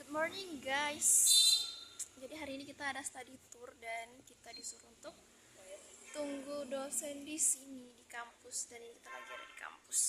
morning guys. Jadi hari ini kita ada study tour dan kita disuruh untuk tunggu dosen di sini di kampus, dan ini kita lagi ada di kampus.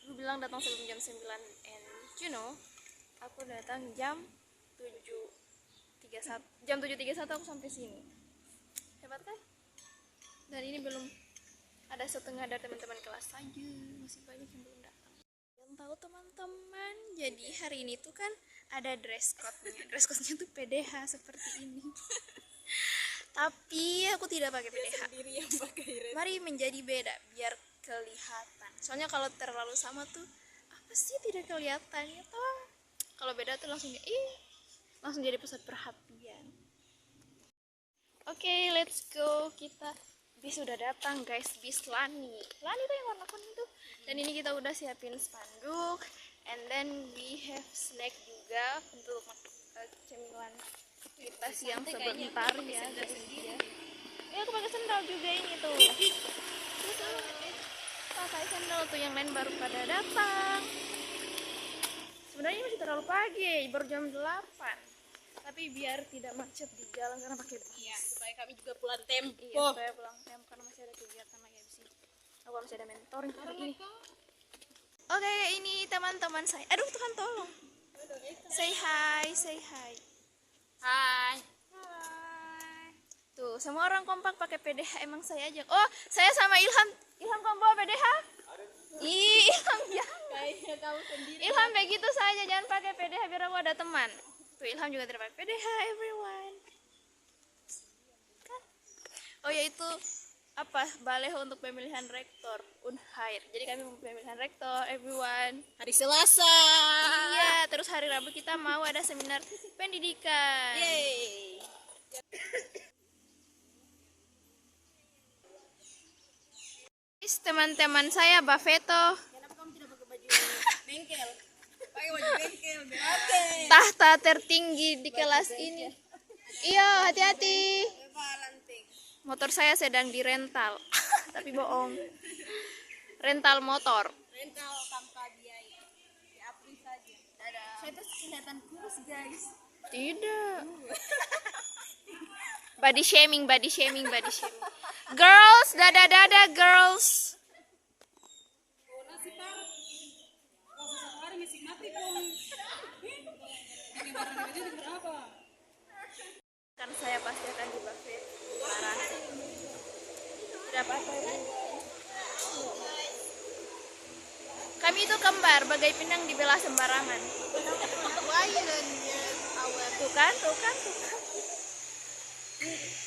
Gue bilang datang sebelum jam 9 and you know, aku datang jam 7.31. Jam 7.31 aku sampai sini. Hebat kan? Dan ini belum ada setengah dari teman-teman kelas saja, masih banyak yang belum datang. Yang tahu teman-teman, jadi hari ini tuh kan ada dress code-nya. Dress code-nya tuh PDH seperti ini. Tapi aku tidak pakai PDH. Sendiri yang pakai. Mari menjadi beda biar kelihatan. Soalnya kalau terlalu sama tuh apa sih tidak kelihatan ya toh. Kalau beda tuh langsung langsung jadi pusat perhatian. Oke, let's go. Kita bis sudah datang guys, bis Lani tuh yang warna kuning tuh. Dan ini kita udah siapin spanduk, and then we have snack juga untuk cemilan kita siang sebentar ya. Ya aku pakai sendal juga ini tuh. Pakai sendal tuh, yang lain baru pada datang. Sebenarnya masih terlalu pagi, baru jam 8. Tapi biar tidak macet di jalan karena pakai bis. Iya, supaya kami juga pulang tempo. Iya, supaya pulang tempo karena masih ada kegiatan lagi habis ini. Aku masih ada mentoring hari ini. Oke, ini teman-teman saya. Aduh, Tuhan tolong. Say hi, say hi. Hai. Hai. Tuh, semua orang kompak pakai PDH, emang saya aja. Oh, saya sama Ilham. Ilham kamu bawa PDH? Ih, Ilham jangan. Kayaknya kamu sendiri. Ilham begitu saja, jangan pakai PDH biar aku ada teman. Tuh, Ilham juga tidak pakai PDH, everyone. Kan? Oh ya, itu apa, baleho untuk pemilihan rektor Unhair. Jadi kami mau pemilihan rektor, everyone. Hari Selasa. Iya, terus hari Rabu kita mau ada seminar pendidikan. Yeay. Teman-teman saya, Bafeto. Kenapa kamu tidak pakai baju bengkel? Pakai baju bengkel. Oke. Tahta tertinggi di kelas ini. Iya, hati-hati. Motor saya sedang dirental. Tapi bohong. Rental motor. Rental tanpa biaya. Diapri saja. Dadah. Saya tuh kelihatan kurus, guys. Tidak. Body shaming, body shaming, body shaming. Girls, dada girls. Kan saya pasti akan di buffet parah. Tidak apa-apa. Kami itu kembar, bagai pinang dibelah sembarangan. Tuh kan.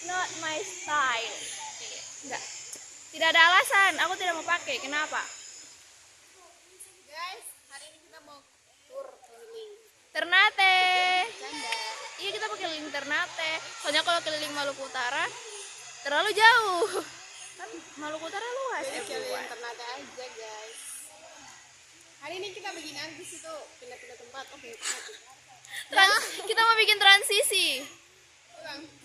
Not my style. Enggak. Tidak ada alasan, aku tidak mau pakai. Kenapa? Guys, hari ini kita mau tur keliling. Ternate. Canda. Iya, kita mau keliling Ternate. Soalnya kalau keliling Maluku Utara terlalu jauh. Kan Maluku Utara luas ya. Keliling Ternate aja, guys. Hari ini kita bikin nanti situ pindah-pindah tempat. Oke. Kita mau bikin transisi. Pulang.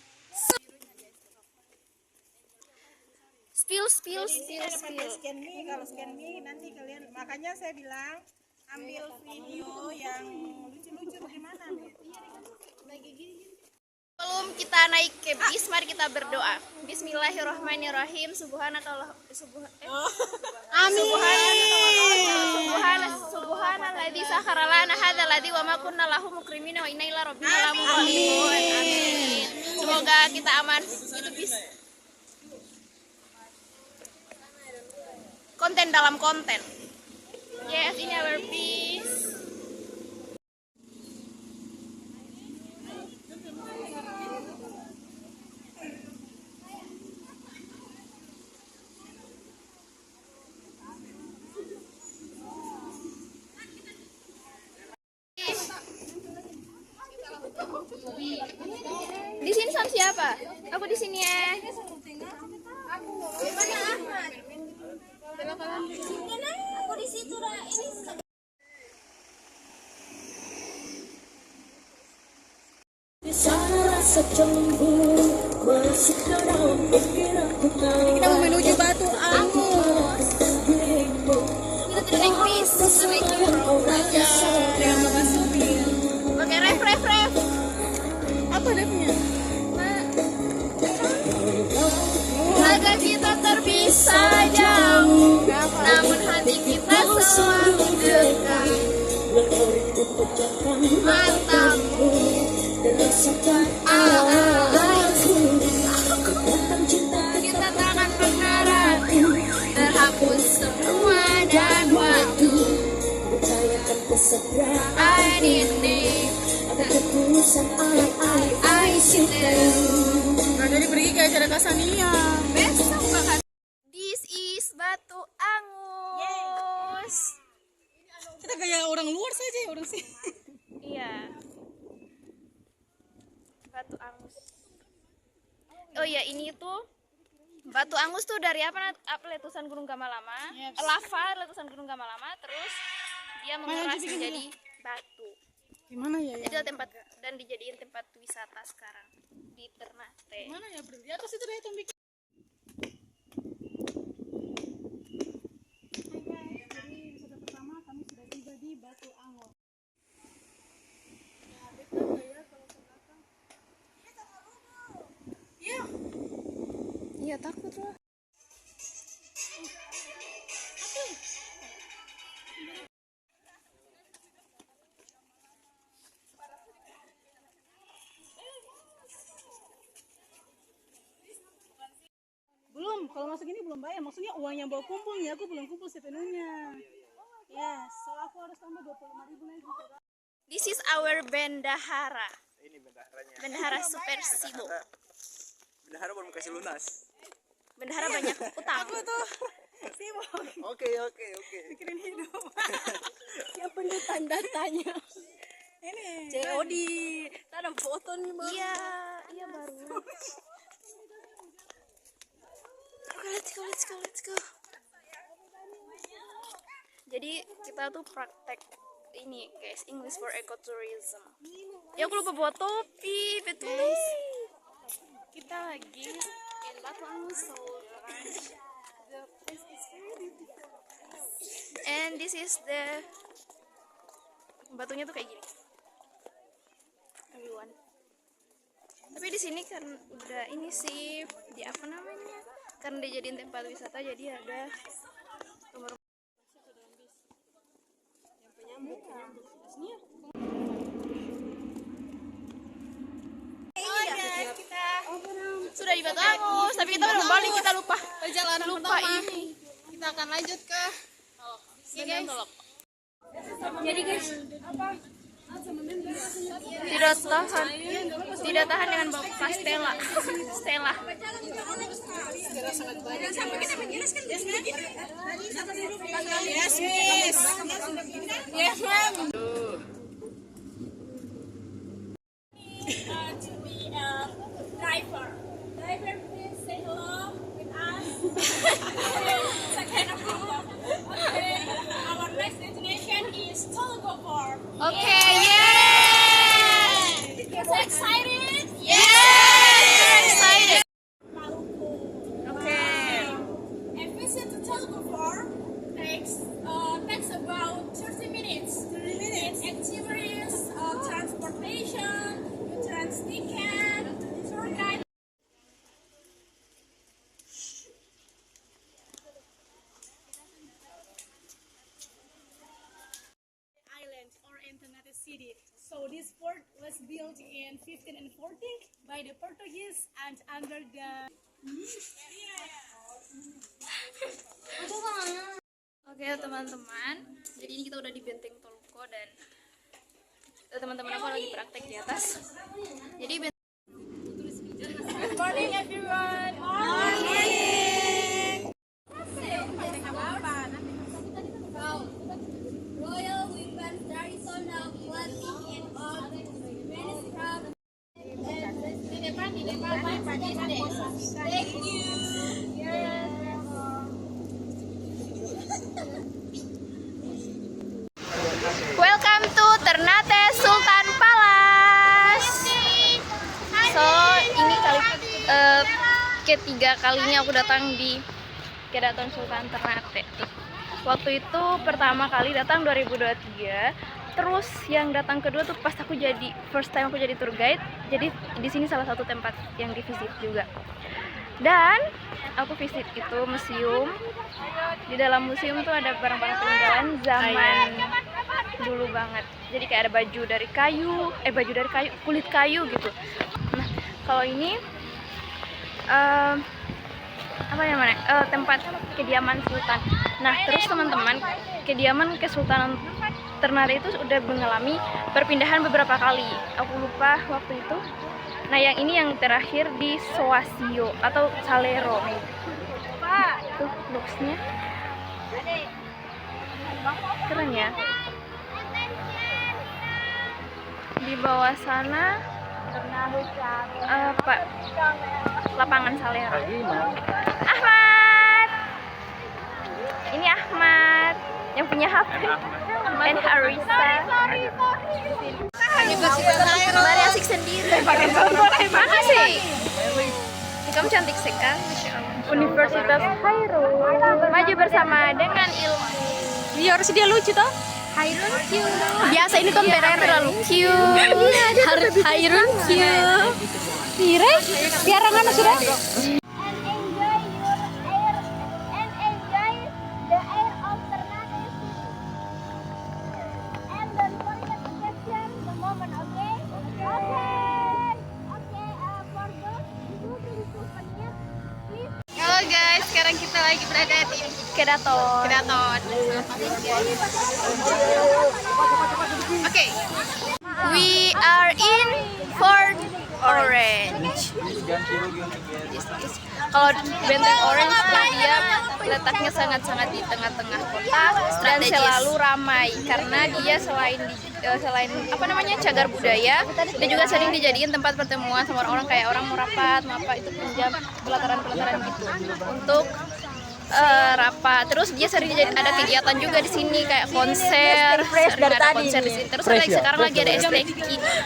Spill. Scan me, kalau scan me nanti kalian, makanya saya bilang ambil video yang lucu-lucu bagaimana gitu. Sebelum kita naik ke bis, mari kita berdoa. Bismillahirrahmanirrahim. Subhanalladzi sakhara lana hadzal ladzi wa ma kunna lahu mukrimina wa inna ila rabbina lamunqalibun. Amin. Semoga kita aman. Itu bis. Konten dalam konten. Yes, ini our bis. Di sini sama siapa? Aku di sini ya. Aku di situ lah. Ini kita mau menuju Batu Anggur. Kita naik bis. Dengan Bapak Supir. Pakai matamu rasakan aku. Kita takkan pernah ragu, terhapus semua dan waktu. Percayakan kesetiaan ini, ada ketulusan I cinta. Nah, jadi pergi ke acara Kasania. Besok bakal. This is Batu Angus. Kita kayak orang luar saja, orang sini. Iya. Batu Angus. Oh iya, ini tuh Batu Angus tuh dari apa letusan Gunung Gamalama, Yes. lava letusan Gunung Gamalama, terus dia menguras jadi menjadi batu. Gimana ya? Itu tempat dan dijadiin tempat wisata sekarang di Ternate. Gimana ya, Bro? Di atas itu deh yang bikin. Jadi wisata pertama kami sudah tiba di Batu Angus. Iya, takut lah. Belum, kalau masuk ini belum bayar. Maksudnya uang yang bawa kumpul nih, aku belum kumpul sepenuhnya. Yes, so aku harus tambah 25.000 lagi. This is our bendahara. Ini bendaharanya. Bendahara Super Sibo. Bendahara belum kasih lunas. Bendahara banyak utang. Aku tuh sibuk Oke. pikirin hidup. Siapa nih tanda tanya? Ini COD. Ada foto nih bang. Iya baru. Oke, let's go. Jadi kita tuh praktek ini guys, English for Ecotourism. Ya aku lupa bawa topi, betul. Kita lagi in Batu Angus, so the place is very beautiful. And this is the batunya tuh kayak gini. Everyone. Tapi di sini kan udah ini sih di apa namanya? Karena dijadiin tempat wisata jadi ada rumah. Kita sudah di Batu Angus, tapi kita belum balik, kita lupa perjalanan lupa pertama. ini. Kita akan lanjut ke Guys. Jadi guys, tidak tahan dengan bau Stella. Yes, ma'am. to be a driver. Driver, please say hello with us. Second of all, okay, our next destination is Tolgopor. Okay, yeah. You're so excited? Yeah, excited. Maluku. Okay. And visit to Tolgopor takes about 30 minutes. 30 minutes. Activities, transportation, entrance ticket, tour guide. Island or Ternate City. So this fort was built in 15 and 14 by the Portuguese and under the Oke teman-teman, jadi ini kita udah di Benteng Tolko dan teman-teman aku lagi praktek di atas. Jadi Good morning everyone. Royal Women's Traditional Clothing and all Venice Craft. Di depan. Thank you. welcome to Ternate Sultan Palace. So ini ketiga kalinya aku datang di Keraton Sultan Ternate. Waktu itu pertama kali datang 2023. Terus yang datang kedua tuh pas aku jadi first time aku jadi tour guide. Jadi di sini salah satu tempat yang divisit juga. Dan aku visit itu museum. Di dalam museum tuh ada barang-barang peninggalan zaman dulu banget. Jadi kayak ada baju dari kayu, kulit kayu gitu. Nah, kalau ini apa namanya? Tempat kediaman sultan. Nah, terus teman-teman, kediaman Kesultanan Ternate itu udah mengalami perpindahan beberapa kali. Aku lupa waktu itu. Nah, yang ini yang terakhir di Soasio atau Salero nih. Tuh boxnya. Keren ya. Di bawah sana Pak lapangan Salero. Ahmad. Ini Ahmad yang punya HP. Dan Harisa. Mari asik sendiri. Makasih. Kamu cantik sekali, Masya Allah. Universitas Khairul. Maju bersama dengan ilmu. Iya, harus dia lucu toh. Hairun Q. Biasa ini kan PRR terlalu cute. Hairun cute. Dire, biar mana sudah? Halo guys, sekarang kita lagi berada di Kedaton. Oke. We are in Fort Orange. Kalau Benteng Orange dia letaknya sangat-sangat di tengah-tengah kota dan selalu ramai karena dia selain apa namanya cagar budaya, dia juga sering dijadiin tempat pertemuan sama orang-orang kayak orang mau rapat, mau apa itu pinjam pelataran gitu untuk rapat. Terus dia sering ada kegiatan juga di sini kayak konser, sering ada konser di sini. Terus sekarang lagi ada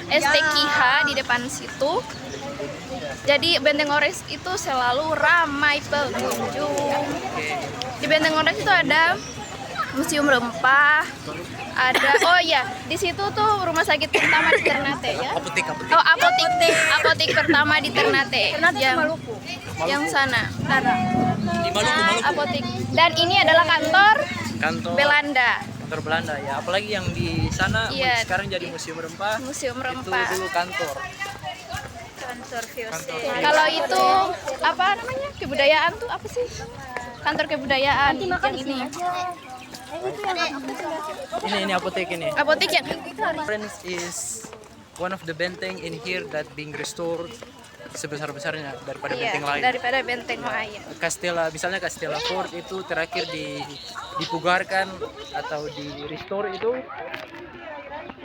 STKH di depan situ. Jadi Benteng Orange itu selalu ramai pengunjung. Di Benteng Orange itu ada museum rempah, ada di situ tuh rumah sakit pertama di Ternate ya. Apotik pertama di Ternate. Yang sana. Di Maluku. Apotik. Dan ini adalah kantor Belanda. Kantor Belanda ya. Apalagi yang di sana Iya. sekarang jadi museum rempah. Museum Itu rempah. dulu kantor. Kalau itu apa namanya? Kebudayaan tuh apa sih? Kantor kebudayaan yang ini. Ini apotek ini. Apotik yang Orange is one of the benteng in here that being restored sebesar-besarnya daripada benteng lain. daripada benteng lain. Misalnya Castella Fort itu terakhir dipugarkan atau di restore itu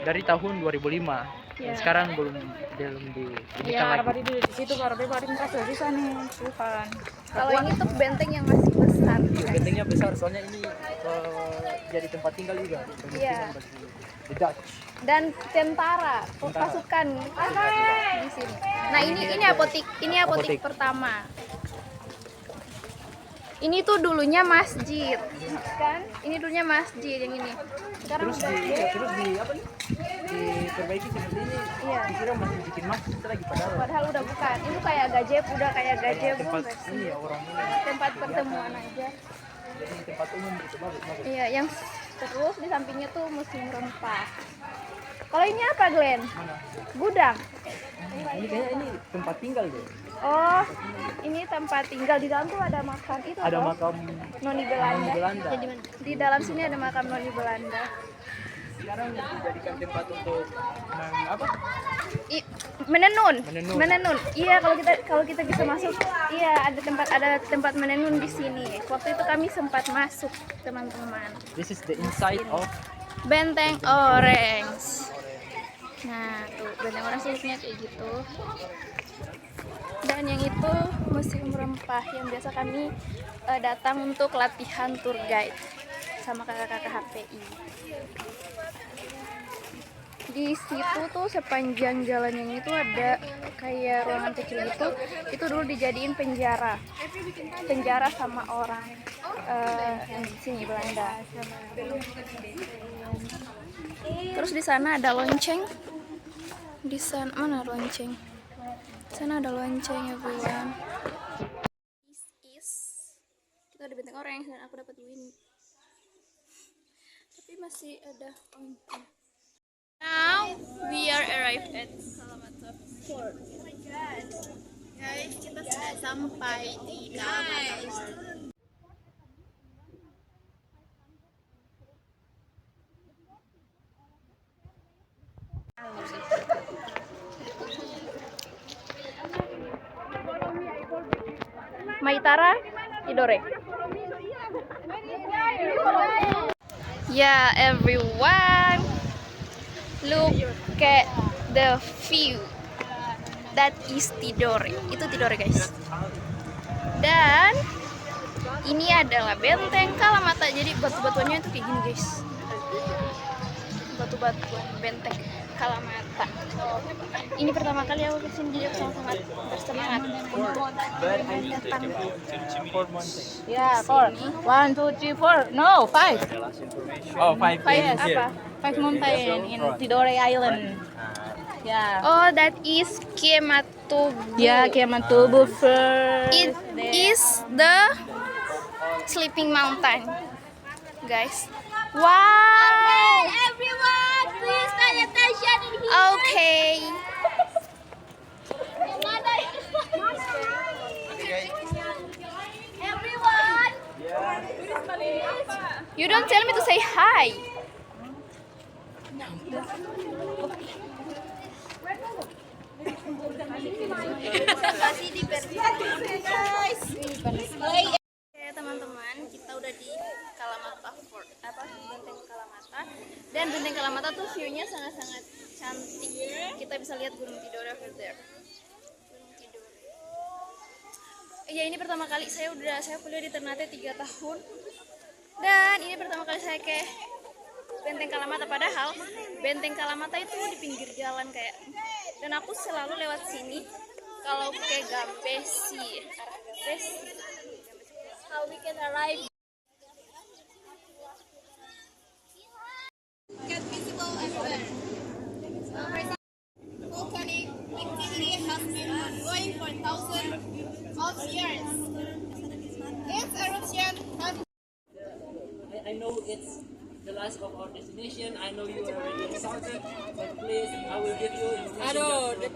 dari tahun 2005. Dan sekarang belum diberikan lagi. di situ baru kasih bisa nih, Tuhan. Kalau ini tuh benteng yang masih besar. Bentengnya besar soalnya ini jadi tempat tinggal juga. Iya. Bagi the Dutch. Dan tentara, pasukan di sini. Nah, ini apotik pertama. Ini tuh dulunya masjid, kan? Ini dulunya masjid yang ini. Sekarang Terus di apa nih? Diperbaiki seperti ini. Iya. Dikira masih bikin masjid lagi padahal. Padahal udah bukan. Itu kayak gazebo Tempat nggak sih? ini ya orang ini. Tempat pertemuan aja. Jadi tempat umum gitu bagus. Iya, yang terus di sampingnya tuh museum rempah. Kalau ini apa, Glenn? Mana? Gudang. Ini kayaknya ini tempat tinggal deh. Oh, ini tempat tinggal. Di dalam tuh ada makam itu. Ada toh? makam Noni Belanda. Belanda. Di dalam sini ada makam Noni Belanda. Sekarang dijadikan tempat untuk Menenun. Menenun. Iya, kalau kita bisa masuk. Iya, ada tempat menenun di sini. Waktu itu kami sempat masuk, teman-teman. This is the inside of Benteng Orange. Nah, tuh Benteng Orange looknya kayak gitu. Dan yang itu museum rempah yang biasa kami datang untuk latihan tour guide sama kakak-kakak HPI. Di situ tuh sepanjang jalan yang itu ada kayak ruangan kecil gitu. Itu dulu dijadiin penjara sama orang yang di sini Belanda. Terus di sana ada lonceng. Di sana mana lonceng? Di sana ada lonceng ya buan. Kita di Benteng Orange dan aku dapat Winnie. Tapi tapi masih ada onnya. Now we are arrived at Kalamata Fort. Oh my god. Guys, kita sudah sampai di Kalamata Fort. Maitara Tidore. Yeah, everyone, look at the view. That is Tidore. Itu Tidore, guys. Dan ini adalah benteng Kalamata. Jadi batu-batuannya itu kayak gini, guys. Batu-batuan benteng Kalamata. Ini pertama kali aku kesini, jadi aku sangat bersemangat. Yeah, 4. 1, 2, 3, 4. No, 5. Oh, 5 Yes. Apa? 5 mountain in Tidore Island. Yeah. Oh, that is Keamatubu. Yeah, Keamatubu first. It is the sleeping mountain, guys. Wow. Everyone, please pay attention in here. Okay. Everyone. You don't tell me to say hi. Oke, teman-teman, kita udah di Kalamata Fort, benteng Kalamata. Dan benteng Kalamata tuh view-nya sangat-sangat cantik. Kita bisa lihat Gunung Tidore over there. Gunung Tidore. Ya, ini pertama kali saya kuliah di Ternate 3 tahun. Dan ini pertama kali saya ke Benteng Kalamata, padahal Benteng Kalamata itu di pinggir jalan kayak. Dan aku selalu lewat sini kalau ke Gambesi, arah Gambesi. How we can arrive? Get visible everywhere. Volcanic activity has been ongoing for thousands of years. Its eruption has I know it's the last of our destination. I know you are already excited, but please, I will give you information.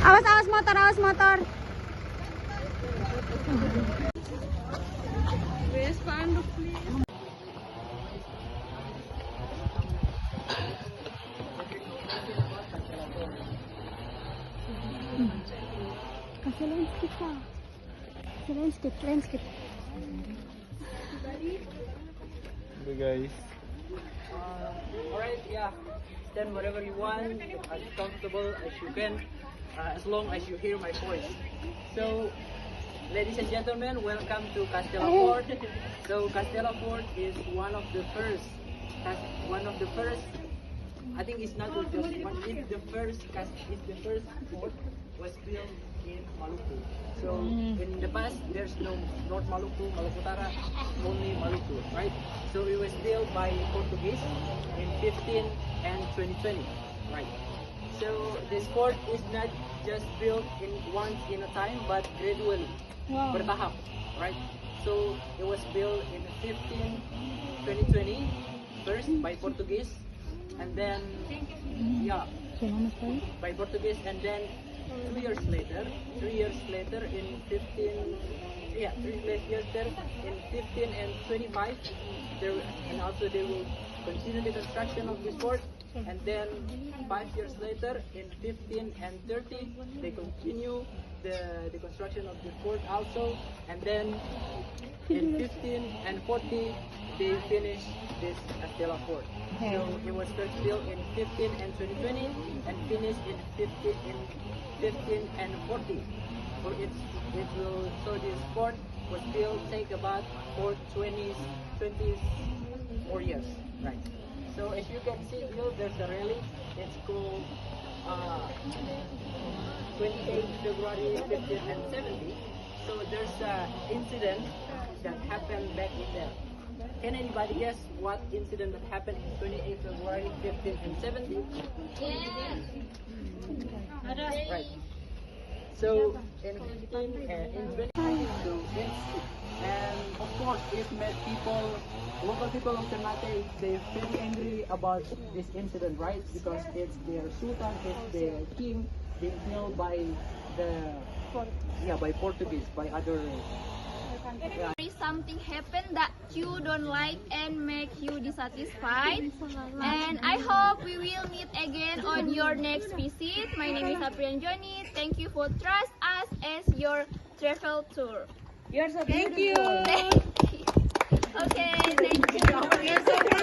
Awas motor. Kasih landscape pa. Landscape. Okay, guys. Alright, yeah. Stand wherever you want, as comfortable as you can, as long as you hear my voice. So, ladies and gentlemen, welcome to Castella Fort. So, Castella Fort is one of the first. I think it's not just one. It's the first fort was built in Maluku. So in the past, there's no North Maluku, Maluku Utara, only Maluku, right? So it was built by Portuguese in 15 and 2020, right? So this fort is not just built in once in a time, but gradually, bertahap, right? So it was built in 2020 first by Portuguese, and then by Portuguese, and then 3 years later in 15 and 25 and also they will continue the construction of this fort, and then 5 years later in 15 and 30 they continue the construction of the fort also, and then in 15 and 40 they finish this Castella Fort. So it was first built in 15 and 2020 and finished in 15 and 40. So this fort was built take about 24 years, right? So as you can see here, there's a rally. It's called 28 February 15 and 70. So there's an incident that happened back in there. Can anybody guess what incident that happened in 28 February 15 and 17? Right. So in 20, and of course it made local people of Ternate, they very angry about this incident, right? Because it's their sultan, it's their king being killed by by Portuguese, by other. Something happened that you don't like and make you dissatisfied, and I hope we will meet again on your next visit. My name is Aprian Johnny. Thank you for trust us as your travel tour. Thank you. Thank you. Okay, thank you.